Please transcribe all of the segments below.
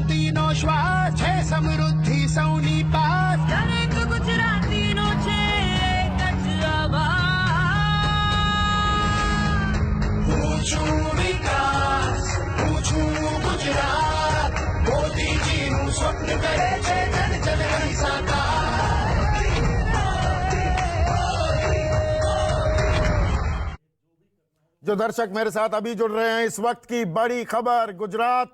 ગુજરાતીનો શ્વાસ છે, સમૃદ્ધિ સૌની પાસ. દરેક ગુજરાતીનો છે એક જ આવાજ. હું છું વિકાસ, હું છું ગુજરાત. મોદીજીનું સ્વપ્ન કરે છે જન જન ગણ સાકાર. जो दर्शक मेरे साथ अभी जुड़ रहे हैं, इस वक्त की बड़ी खबर, गुजरात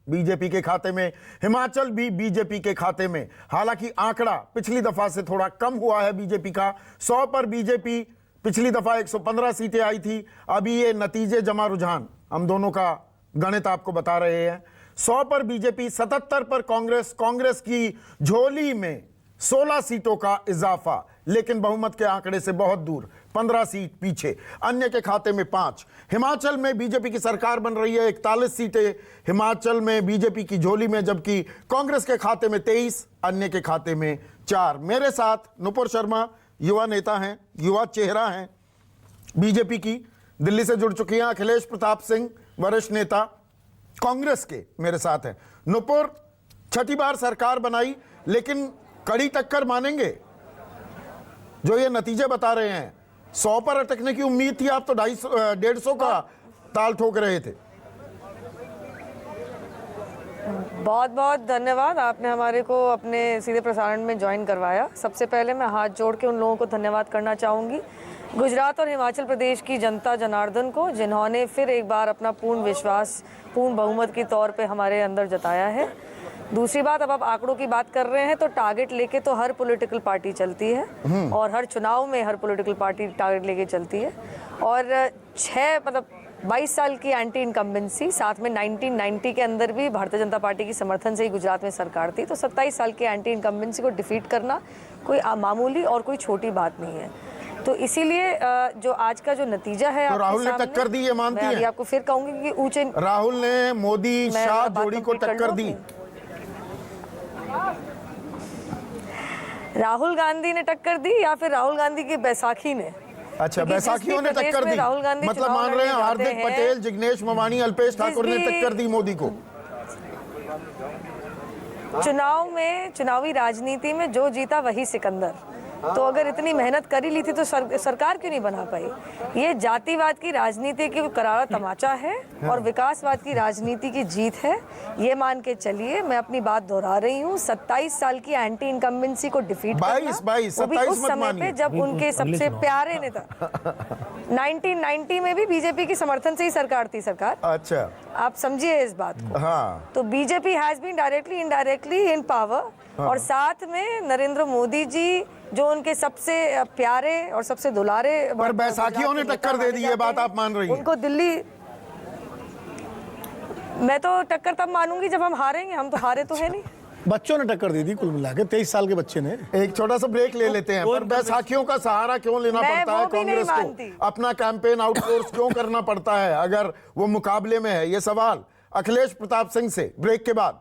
बीजेपी के खाते में, हिमाचल भी बीजेपी के खाते में. हालांकि आंकड़ा पिछली दफा से थोड़ा कम हुआ है बीजेपी का. 100 पर बीजेपी, पिछली दफा 115 सीटें आई थी. अभी ये नतीजे जमा रुझान हम दोनों का गणित आपको बता रहे हैं. 100 पर बीजेपी, 77 पर कांग्रेस. कांग्रेस की झोली में 16 सीटों का इजाफा, लेकिन बहुमत के आंकड़े से बहुत दूर, 15 सीट पीछे. अन्य के खाते में 5. हिमाचल में बीजेपी की सरकार बन रही है, 41 सीटें हिमाचल में बीजेपी की झोली में, जबकि कांग्रेस के खाते में 23, अन्य के खाते में 4. मेरे साथ नुपुर शर्मा, युवा नेता हैं, युवा चेहरा हैं बीजेपी की, दिल्ली से जुड़ चुकी हैं. अखिलेश प्रताप सिंह, वरिष्ठ नेता कांग्रेस के, मेरे साथ हैं. नुपुर, छठी बार सरकार बनाई, लेकिन कड़ी टक्कर मानेंगे जो ये नतीजे बता रहे हैं? 100 पर अटकने की उम्मीद थी, आप तो 150 का ताल ठोक रहे थे. बहुत बहुत धन्यवाद, आपने हमारे को अपने सीधे प्रसारण में ज्वाइन करवाया. सबसे पहले मैं हाथ जोड़ के उन लोगों को धन्यवाद करना चाहूँगी, गुजरात और हिमाचल प्रदेश की जनता जनार्दन को, जिन्होंने फिर एक बार अपना पूर्ण विश्वास, पूर्ण बहुमत के तौर पे हमारे अंदर जताया है. दूसरी बात, अब आप आंकड़ों की बात कर रहे हैं तो टारगेट लेके तो हर पॉलिटिकल पार्टी चलती है, और हर चुनाव में हर पॉलिटिकल पार्टी टारगेट लेके चलती है. और 22 साल की एंटी इनकम्बेंसी, साथ में 1990 के अंदर भी भारतीय जनता पार्टी की समर्थन से ही गुजरात में सरकार थी. तो 27 साल की एंटी इनकम्बेंसी को डिफीट करना कोई मामूली और कोई छोटी बात नहीं है. तो इसीलिए जो आज का जो नतीजा है, तो राहुल ने टक्कर दी, ये मानती मैं हैं? आपको फिर कहूंगी कि ऊंचे, राहुल ने मोदी शाह जोड़ी को टक्कर दी. राहुल गांधी ने टक्कर दी या फिर राहुल गांधी की बैसाखी ने? अच्छा, बैसाखियों ने टक्कर दी, राहुल गांधी मतलब मान रहे हैं हार्दिक पटेल, जिग्नेश मेवानी, अल्पेश ठाकुर ने टक्कर दी मोदी को. चुनाव में, चुनावी राजनीति में जो जीता वही सिकंदर. तो अगर इतनी मेहनत कर ही ली थी तो सरकार क्यों नहीं बना पाई? ये जातिवाद की राजनीति की करारा तमाचा है और विकासवाद की राजनीति की जीत है, ये मान के चलिए. मैं अपनी बात दोहरा रही हूँ, 27 साल की एंटी इनकम्बेंसी को डिफीट 22 उस समय पे जब उनके सबसे प्यारे नेता 1990 में भी बीजेपी की समर्थन से ही सरकार थी. सरकार, अच्छा, आप समझिए इस बात को. हाँ. तो BJP has been directly indirectly in power, और साथ में नरेंद्र मोदी जी जो उनके सबसे प्यारे और सबसे दुलारे. पर बैसाखियों ने टक्कर दे दी, ये बात आप मान रही हैं? उनको दिल्ली, मैं तो टक्कर तब मानूंगी जब हम हारेंगे. हम तो हारे तो है नहीं. बच्चों ने टक्कर दी थी कुल मिला के, 23 साल के बच्चे ने. एक छोटा सा ब्रेक ले लेते हैं. पर बैसाखियों का सहारा क्यों लेना पड़ता है कांग्रेस को? अपना कैंपेन आउटसोर्स क्यों करना पड़ता है अगर वो मुकाबले में है? ये सवाल अखिलेश प्रताप सिंह से ब्रेक के बाद.